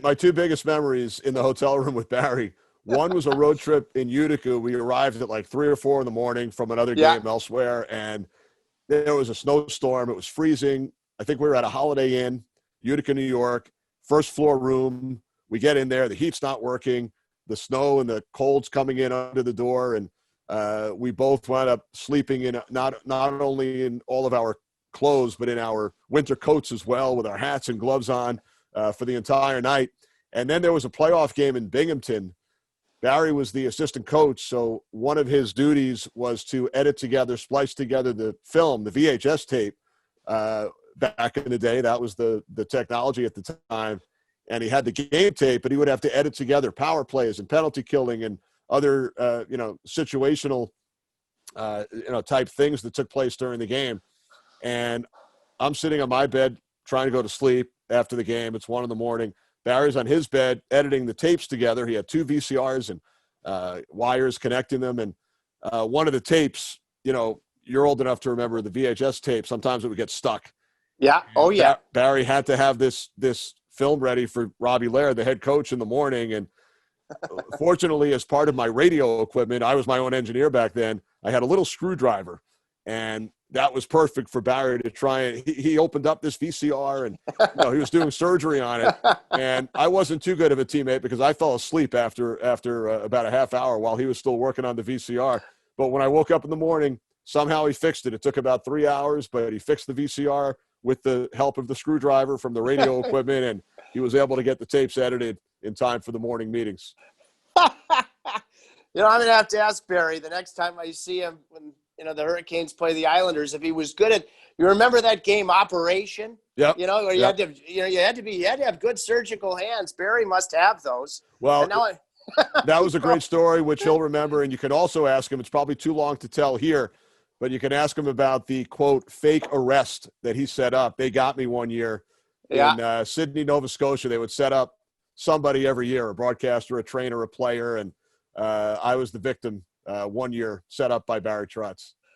my two biggest memories in the hotel room with Barry. One was a road trip in Utica. We arrived at like 3 or 4 in the morning from another Yeah. game elsewhere, and there was a snowstorm. It was freezing. I think we were at a Holiday Inn, Utica, New York, first floor room. We get in there. The heat's not working. The snow and the cold's coming in under the door, and we both wound up sleeping in not only in all of our clothes, but in our winter coats as well, with our hats and gloves on for the entire night. And then there was a playoff game in Binghamton. Barry was the assistant coach, so one of his duties was to edit together, splice together the film, the VHS tape. Back in the day, that was the technology at the time. And he had the game tape, but he would have to edit together power plays and penalty killing and other, situational, type things that took place during the game. And I'm sitting on my bed trying to go to sleep after the game. It's 1 a.m. Barry's on his bed editing the tapes together. He had 2 VCRs and wires connecting them. And one of the tapes, you're old enough to remember the VHS tape. Sometimes it would get stuck. Yeah. Oh, yeah. Barry had to have this film ready for Robbie Laird, the head coach, in the morning. And fortunately, as part of my radio equipment, I was my own engineer back then. I had a little screwdriver, and that was perfect for Barry to try. And he opened up this VCR, and he was doing surgery on it. And I wasn't too good of a teammate because I fell asleep after about a half hour while he was still working on the VCR. But when I woke up in the morning, somehow he fixed it. It took about 3 hours, but he fixed the VCR with the help of the screwdriver from the radio equipment, and he was able to get the tapes edited in time for the morning meetings. I'm going to have to ask Barry the next time I see him when the Hurricanes play the Islanders if he was good at. You remember that game, Operation? Yeah. Where you had to have good surgical hands. Barry must have those. Well, that was a great story, which he'll remember, and you can also ask him. It's probably too long to tell here, but you can ask him about the, quote, fake arrest that he set up. They got me one year in Sydney, Nova Scotia. They would set up somebody every year, a broadcaster, a trainer, a player, and I was the victim 1 year, set up by Barry Trotz.